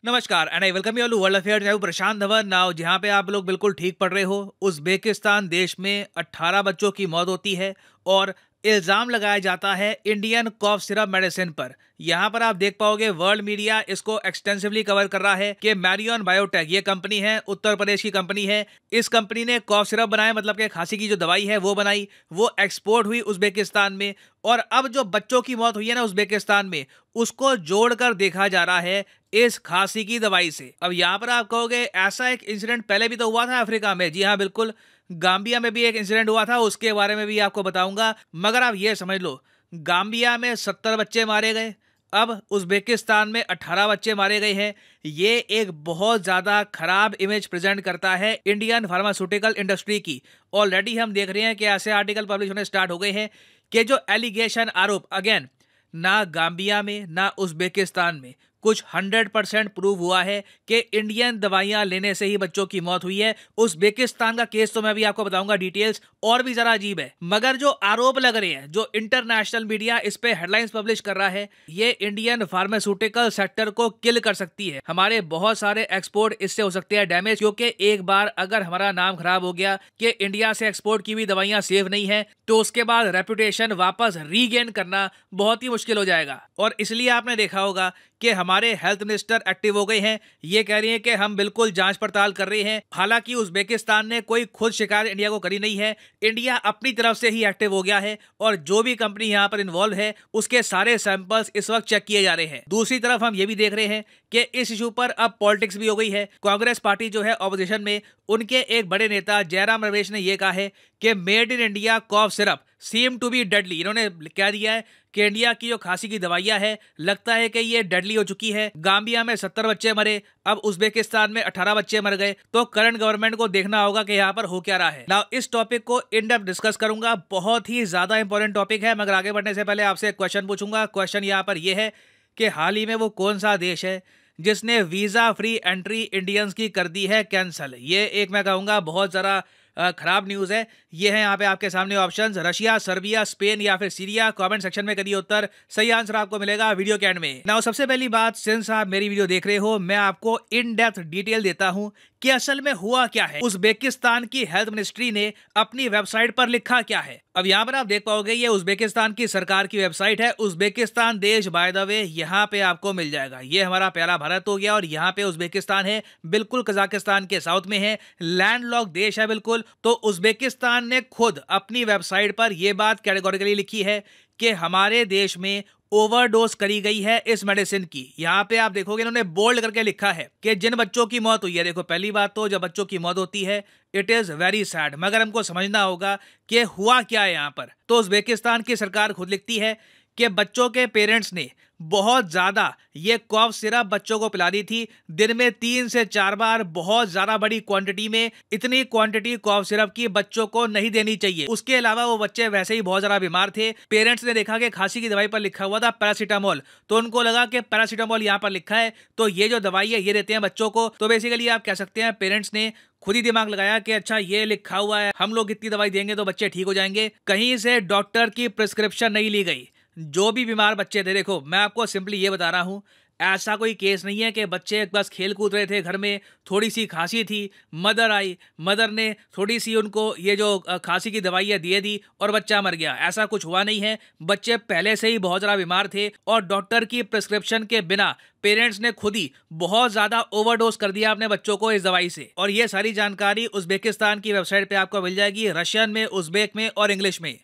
नमस्कार and I welcome you all world affairs. मैं हूं प्रशांत धवन। नाउ जहां पे आप लोग बिल्कुल ठीक पढ़ रहे हो, उज़्बेकिस्तान देश में 18 बच्चों की मौत होती है और इल्जाम लगाया जाता है इंडियन कॉफ सिरप मेडिसिन पर। यहाँ पर आप देख पाओगे वर्ल्ड मीडिया इसको एक्सटेंसिवली कवर कर रहा है कि मैरियन बायोटेक ये कंपनी है, उत्तर प्रदेश की कंपनी है। इस कंपनी ने कॉफ सिरप बनाया, मतलब कि खांसी की जो दवाई है वो बनाई, वो एक्सपोर्ट हुई उज़्बेकिस्तान में। और अब जो बच्चों की मौत हुई है ना उज़्बेकिस्तान में, उसको जोड़कर देखा जा रहा है इस खांसी की दवाई से। अब यहाँ पर आप कहोगे ऐसा एक इंसिडेंट पहले भी तो हुआ था अफ्रीका में। जी हाँ, बिल्कुल, गाम्बिया में भी एक इंसिडेंट हुआ था, उसके बारे में भी आपको बताऊंगा। मगर आप ये समझ लो, गाम्बिया में 70 बच्चे मारे गए, अब उज़्बेकिस्तान में 18 बच्चे मारे गए हैं। ये एक बहुत ज़्यादा खराब इमेज प्रेजेंट करता है इंडियन फार्मास्यूटिकल इंडस्ट्री की। ऑलरेडी हम देख रहे हैं कि ऐसे आर्टिकल पब्लिश होने स्टार्ट हो गए हैं कि जो एलिगेशन आरोप, अगेन, ना गाम्बिया में ना उज़्बेकिस्तान में कुछ 100% प्रूव हुआ है कि इंडियन दवाइयां लेने से ही बच्चों की मौत हुई है। उज़्बेकिस्तान का केस तो मैं भी आपको बताऊंगा डिटेल्स, और भी जरा अजीब है। मगर जो आरोप लग रहे हैं, जो इंटरनेशनल मीडिया इस पे हेडलाइंस पब्लिश कर रहा है, ये इंडियन फार्मास्यूटिकल सेक्टर को किल कर सकती है। हमारे बहुत सारे एक्सपोर्ट इससे हो सकते हैं डैमेज, क्योंकि एक बार अगर हमारा नाम खराब हो गया कि इंडिया से एक्सपोर्ट की हुई दवाइयां सेफ नहीं है, तो उसके बाद रेपुटेशन वापस रीगेन करना बहुत ही मुश्किल हो जाएगा। और इसलिए आपने देखा होगा कि हमारे हेल्थ मिनिस्टर एक्टिव हो गए हैं। ये कह रही हैं कि हम बिल्कुल जांच पड़ताल कर रहे हैं। हालांकि उज़्बेकिस्तान ने कोई खुद शिकायत इंडिया को करी नहीं है, इंडिया अपनी तरफ से ही एक्टिव हो गया है और जो भी कंपनी यहाँ पर इन्वॉल्व है उसके सारे सैंपल्स इस वक्त चेक किए जा रहे हैं। दूसरी तरफ हम ये भी देख रहे हैं कि इस इशू पर अब पॉलिटिक्स भी हो गई है। कांग्रेस पार्टी जो है ऑपोजिशन में, उनके एक बड़े नेता जयराम रमेश ने यह कहा है कि made in India cough syrup seem to be deadly. इन्होंने कह दिया है कि इंडिया की जो खांसी की दवाइयां है, लगता है कि ये डेडली हो चुकी है। गाम्बिया में 70 बच्चे मरे, अब उज़्बेकिस्तान में 18 बच्चे मर गए। तो करंट गवर्नमेंट को देखना होगा कि यहाँ पर हो क्या रहा है। नाउ इस टॉपिक को इन डेप्थ डिस्कस करूंगा, बहुत ही ज्यादा इंपॉर्टेंट टॉपिक है। मगर आगे बढ़ने से पहले आपसे एक क्वेश्चन पूछूंगा। क्वेश्चन यहाँ पर यह है कि हाल ही में वो कौन सा देश है जिसने वीजा फ्री एंट्री इंडियंस की कर दी है कैंसल। ये एक मैं कहूंगा बहुत जरा खराब न्यूज़ है। ये है यहाँ पे आपके सामने ऑप्शंस, रशिया, सर्बिया, स्पेन या फिर सीरिया। कमेंट सेक्शन में करिए उत्तर, सही आंसर आपको मिलेगा वीडियो के एंड में। नाउ सबसे पहली बात, सिंस आप मेरी वीडियो देख रहे हो, मैं आपको इन डेप्थ डिटेल देता हूँ कि असल में हुआ क्या है। उज़्बेकिस्तान की हेल्थ मिनिस्ट्री ने अपनी वेबसाइट पर लिखा क्या है। अब यहाँ पर आप देख पाओगे, ये उज़्बेकिस्तान की सरकार की वेबसाइट है। उज़्बेकिस्तान देश बाय द वे यहाँ पे आपको मिल जाएगा। ये हमारा प्यारा भारत हो गया और यहाँ पे उज़्बेकिस्तान है, बिल्कुल कजाकिस्तान के साउथ में है, लैंडलॉक देश है बिल्कुल। तो उज़्बेकिस्तान ने खुद अपनी वेबसाइट पर यह बात कैटेगोरिकली लिखी है कि हमारे देश में ओवरडोज करी गई है इस मेडिसिन की। यहाँ पे आप देखोगे इन्होंने बोल्ड करके लिखा है कि जिन बच्चों की मौत हुई है, देखो पहली बात तो जब बच्चों की मौत होती है इट इज वेरी सैड, मगर हमको समझना होगा कि हुआ क्या है यहाँ पर। तो उज़्बेकिस्तान की सरकार खुद लिखती है कि बच्चों के पेरेंट्स ने बहुत ज्यादा ये कॉफ सिरप बच्चों को पिला दी थी, दिन में 3 से 4 बार, बहुत ज्यादा बड़ी क्वांटिटी में। इतनी क्वांटिटी कॉफ सिरप की बच्चों को नहीं देनी चाहिए। उसके अलावा वो बच्चे वैसे ही बहुत ज्यादा बीमार थे। पेरेंट्स ने देखा कि खांसी की दवाई पर लिखा हुआ था पैरासीटामोल, तो उनको लगा कि पैरासीटामोल यहाँ पर लिखा है तो ये जो दवाई है ये देते हैं बच्चों को। तो बेसिकली आप कह सकते हैं पेरेंट्स ने खुद ही दिमाग लगाया कि अच्छा ये लिखा हुआ है, हम लोग इतनी दवाई देंगे तो बच्चे ठीक हो जाएंगे। कहीं से डॉक्टर की प्रिस्क्रिप्शन नहीं ली गई। जो भी बीमार बच्चे थे, देखो मैं आपको सिंपली ये बता रहा हूं, ऐसा कोई केस नहीं है कि बच्चे बस खेल कूद रहे थे घर में, थोड़ी सी खांसी थी, मदर आई, मदर ने थोड़ी सी उनको ये जो खांसी की दवाइयाँ दे दी और बच्चा मर गया। ऐसा कुछ हुआ नहीं है। बच्चे पहले से ही बहुत ज़्यादा बीमार थे और डॉक्टर की प्रिस्क्रिप्शन के बिना पेरेंट्स ने खुद ही बहुत ज़्यादा ओवरडोज कर दिया अपने बच्चों को इस दवाई से। और ये सारी जानकारी उज़्बेकिस्तान की वेबसाइट पर आपको मिल जाएगी, रशियन में, उज़्बेक में और इंग्लिश में।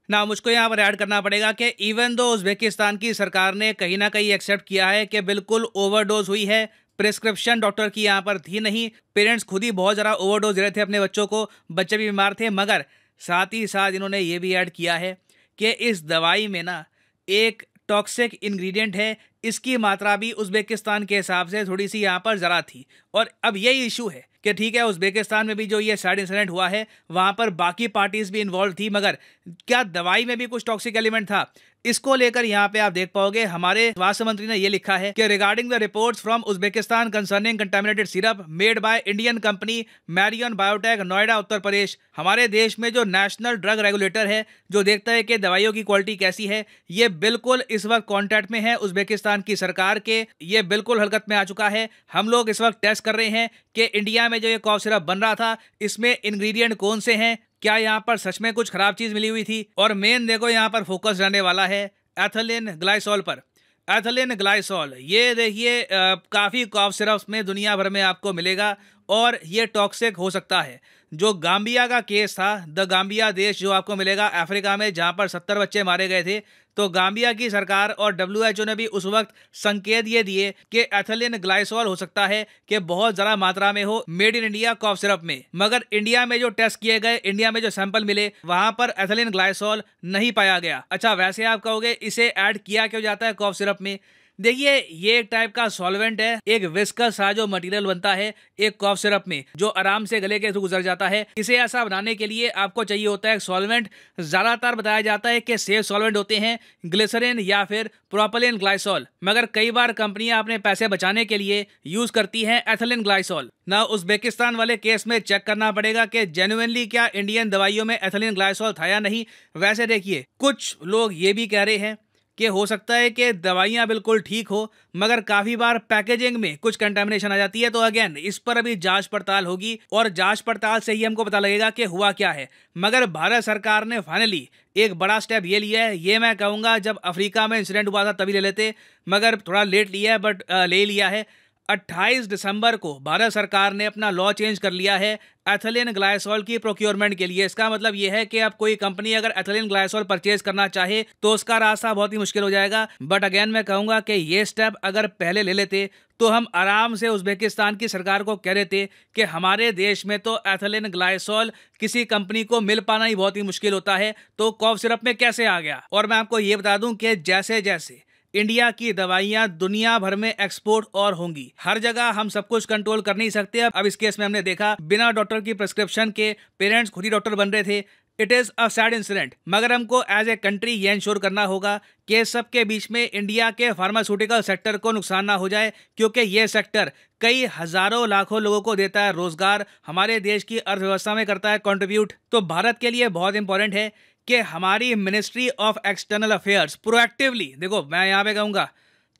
ना मुझको यहाँ पर ऐड करना पड़ेगा कि इवन दो उज़्बेकिस्तान की सरकार ने कहीं ना कहीं एक्सेप्ट किया है कि बिल्कुल ओवरडोज हुई है, प्रिस्क्रिप्शन डॉक्टर की यहाँ पर थी नहीं, पेरेंट्स खुद ही बहुत ज़्यादा ओवरडोज दे रहे थे अपने बच्चों को, बच्चे भी बीमार थे। मगर साथ ही साथ इन्होंने ये भी ऐड किया है कि इस दवाई में ना एक टॉक्सिक इंग्रेडिएंट है, इसकी मात्रा भी उज़्बेकिस्तान के हिसाब से थोड़ी सी यहाँ पर ज़रा थी। और अब यही इशू है कि ठीक है, उज़्बेकिस्तान में भी जो ये सैड इंसिडेंट हुआ है वहाँ पर बाकी पार्टीज भी इन्वॉल्व थी, मगर क्या दवाई में भी कुछ टॉक्सिक एलिमेंट था, इसको लेकर यहाँ पे आप देख पाओगे हमारे स्वास्थ्य मंत्री ने ये लिखा है कि regarding the reports from Uzbekistan concerning contaminated syrup made by Indian company Marion Biotech, Noida, Uttar Pradesh. हमारे देश में जो नेशनल ड्रग रेगुलेटर है, जो देखता है कि दवाइयों की क्वालिटी कैसी है, ये बिल्कुल इस वक्त कॉन्टैक्ट में है उज़्बेकिस्तान उज़्बेकिस्तान की सरकार के ये बिल्कुल हरकत में आ चुका है। हम लोग इस वक्त टेस्ट कर रहे हैं कि इंडिया में जो ये कॉफ सिरप बन रहा था इसमें इंग्रेडिएंट कौन से हैं, क्या यहाँ पर सच में कुछ खराब चीज मिली हुई थी। और मेन देखो यहाँ पर फोकस रहने वाला है एथिलीन ग्लाइसॉल पर। एथिलीन ग्लाइसॉल ये देखिए काफ़ी कॉफ सिरप्स में दुनिया भर में आपको मिलेगा और ये टॉक्सिक हो सकता है। जो गाम्बिया का केस था, द गाम्बिया देश जो आपको मिलेगा अफ्रीका में, जहां पर 70 बच्चे मारे गए थे, तो गाम्बिया की सरकार और WHO ने भी उस वक्त संकेत ये दिए कि एथिलीन ग्लाइसॉल हो सकता है कि बहुत ज़्यादा मात्रा में हो made in India cough syrup में। मगर इंडिया में जो टेस्ट किए गए, इंडिया में जो सैंपल मिले, वहां पर एथिलीन ग्लाइसॉल नहीं पाया गया। अच्छा, वैसे आप कहोगे इसे ऐड किया क्यों जाता है कॉफ सिरप में? देखिए, ये एक टाइप का सॉल्वेंट है, एक विस्कस सा जो मटेरियल बनता है एक कॉफ सिरप में, जो आराम से गले के थ्रू गुजर जाता है। इसे ऐसा बनाने के लिए आपको चाहिए होता है सॉल्वेंट। ज्यादातर बताया जाता है कि सेफ सॉल्वेंट होते हैं ग्लिसरीन या फिर प्रोपिलीन ग्लाइसॉल, मगर कई बार कंपनियां अपने पैसे बचाने के लिए यूज करती हैं एथिलीन ग्लाइसॉल। ना उज़्बेकिस्तान वाले केस में चेक करना पड़ेगा कि जेन्युइनली क्या इंडियन दवाइयों में एथिलीन ग्लाइसॉल था या नहीं। वैसे देखिए, कुछ लोग ये भी कह रहे हैं कि हो सकता है कि दवाइयाँ बिल्कुल ठीक हो, मगर काफ़ी बार पैकेजिंग में कुछ कंटामिनेशन आ जाती है। तो अगेन इस पर अभी जांच पड़ताल होगी और जांच पड़ताल से ही हमको पता लगेगा कि हुआ क्या है। मगर भारत सरकार ने फाइनली एक बड़ा स्टेप ये लिया है। ये मैं कहूँगा जब अफ्रीका में इंसिडेंट हुआ था तभी ले लेते, मगर थोड़ा लेट लिया है, बट ले लिया है। 28 दिसंबर को भारत सरकार ने अपना लॉ चेंज कर लिया है एथिलीन ग्लाइसॉल की प्रोक्योरमेंट के लिए। इसका मतलब यह है कि अब कोई कंपनी अगर एथिलीन ग्लाइसॉल परचेज करना चाहे तो उसका रास्ता बहुत ही मुश्किल हो जाएगा। बट अगेन मैं कहूँगा कि ये स्टेप अगर पहले ले लेते तो हम आराम से उज़्बेकिस्तान की सरकार को कह देते कि हमारे देश में तो एथिलीन ग्लाइसॉल किसी कंपनी को मिल पाना ही बहुत ही मुश्किल होता है, तो कॉफ सिरप में कैसे आ गया। और मैं आपको ये बता दूं कि जैसे जैसे इंडिया की दवाइयां दुनिया भर में एक्सपोर्ट और होंगी, हर जगह हम सब कुछ कंट्रोल कर नहीं सकते। अब इस केस में हमने देखा बिना डॉक्टर की प्रिस्क्रिप्शन के पेरेंट्स खुद ही डॉक्टर बन रहे थे। It is a sad incident, मगर हमको एज ए कंट्री ये इंश्योर करना होगा कि सबके बीच में इंडिया के फार्मास्यूटिकल सेक्टर को नुकसान ना हो जाए, क्योंकि ये सेक्टर कई हजारों लाखों लोगों को देता है रोजगार, हमारे देश की अर्थव्यवस्था में करता है कंट्रीब्यूट। तो भारत के लिए बहुत इंपॉर्टेंट है कि हमारी ministry of external affairs proactively, देखो मैं यहाँ पे कहूँगा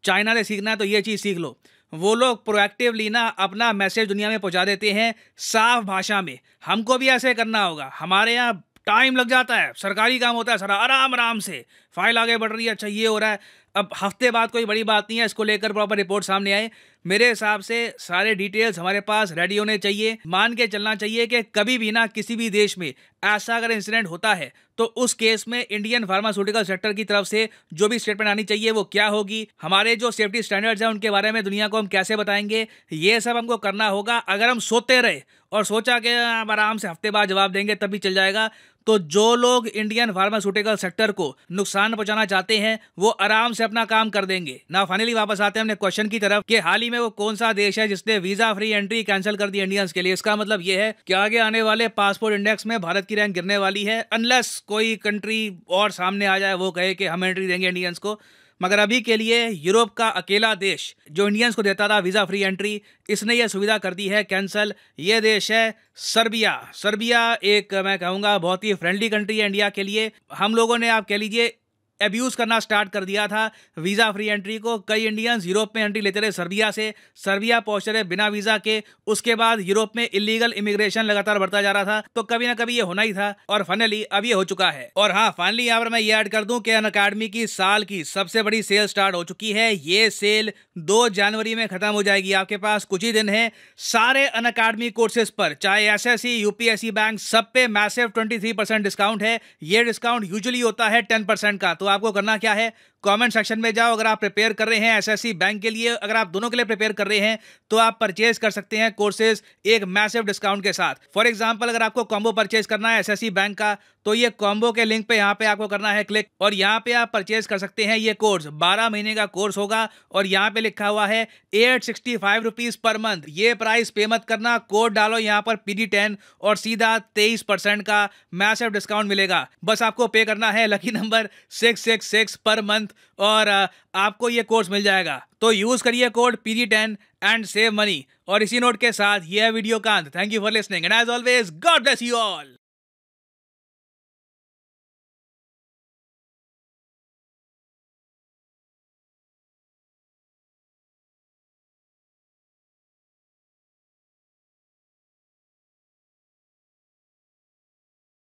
चाइना से सीखना है तो ये चीज़ सीख लो, वो लोग प्रोएक्टिवली ना अपना मैसेज दुनिया में पहुँचा देते हैं साफ भाषा में। हमको भी ऐसे करना होगा। हमारे यहाँ टाइम लग जाता है, सरकारी काम होता है सारा, आराम आराम से फाइल आगे बढ़ रही है, अच्छा ये हो रहा है। अब हफ्ते बाद कोई बड़ी बात नहीं है, इसको लेकर प्रॉपर रिपोर्ट सामने आए। मेरे हिसाब से सारे डिटेल्स हमारे पास रेडी होने चाहिए। मान के चलना चाहिए कि कभी भी ना किसी भी देश में ऐसा अगर इंसिडेंट होता है तो उस केस में इंडियन फार्मास्यूटिकल सेक्टर की तरफ से जो भी स्टेटमेंट आनी चाहिए वो क्या होगी, हमारे जो सेफ्टी स्टैंडर्ड्स हैं उनके बारे में दुनिया को हम कैसे बताएंगे, ये सब हमको करना होगा। अगर हम सोते रहे और सोचा कि हम आराम से हफ्ते बाद जवाब देंगे तब भी चल जाएगा, तो जो लोग इंडियन फार्मास्यूटिकल सेक्टर को नुकसान पहुंचाना चाहते हैं वो आराम से अपना काम कर देंगे ना। फाइनली वापस आते हैं अपने क्वेश्चन की तरफ कि हाल ही में वो कौन सा देश है जिसने वीजा फ्री एंट्री कैंसिल कर दी इंडियंस के लिए। इसका मतलब ये है कि आगे आने वाले पासपोर्ट इंडेक्स में भारत की रैंक गिरने वाली है, अनलेस कोई कंट्री और सामने आ जाए वो कहे कि हम एंट्री देंगे इंडियंस को। मगर अभी के लिए यूरोप का अकेला देश जो इंडियंस को देता था वीज़ा फ्री एंट्री, इसने ये सुविधा कर दी है कैंसल। ये देश है सर्बिया। सर्बिया एक मैं कहूँगा बहुत ही फ्रेंडली कंट्री है इंडिया के लिए। हम लोगों ने आप कह लीजिए एब्यूज़ करना स्टार्ट कर दिया था वीज़ा फ्री एंट्री को। कई इंडियंस यूरोप में एंट्री लेते रहे सर्बिया से, सर्बिया पहुंच रहे बिना वीज़ा के। उसके बाद यूरोप में इलीगल इमिग्रेशन लगातार बढ़ता जा रहा था, तो कभी ना कभी ये होना ही था और फाइनली अब ये हो चुका है। और हाँ, फाइनली यहाँ पर मैं ये ऐड कर दूं कि अनअकैडमी की साल की सबसे बड़ी सेल स्टार्ट हो चुकी है। ये सेल 2 जनवरी में खत्म हो जाएगी। आपके पास कुछ ही दिन है। सारे अनअकैडमी कोर्सेज पर, चाहे SSC, UPSC, बैंक, सब पे मैसिव 23% डिस्काउंट है। ये डिस्काउंट यूजुअली होता है 10% का। तो आपको करना क्या है, कमेंट सेक्शन में जाओ। अगर आप प्रिपेयर कर रहे हैं SSC बैंक के लिए, अगर आप दोनों के लिए प्रिपेयर कर रहे हैं तो आप परचेज कर सकते हैं कोर्सेज एक मैसिव डिस्काउंट के साथ। फॉर एग्जांपल, अगर आपको कॉम्बो परचेज करना है SSC बैंक का, तो ये कॉम्बो के लिंक पे यहाँ पे आपको करना है क्लिक और यहाँ पे आप परचेज कर सकते हैं ये कोर्स। 12 महीने का कोर्स होगा और यहाँ पे लिखा हुआ है 865 रुपीज पर मंथ। ये प्राइस पे मत करना, कोड डालो यहाँ पर PD10 और सीधा 23% का मैसिव डिस्काउंट मिलेगा। बस आपको पे करना है लकी नंबर 666 पर मंथ और आपको ये कोर्स मिल जाएगा। तो यूज करिए code PD10 and save money. और इसी नोट के साथ ये वीडियो का अंत। Thank you for listening and as always god bless you all.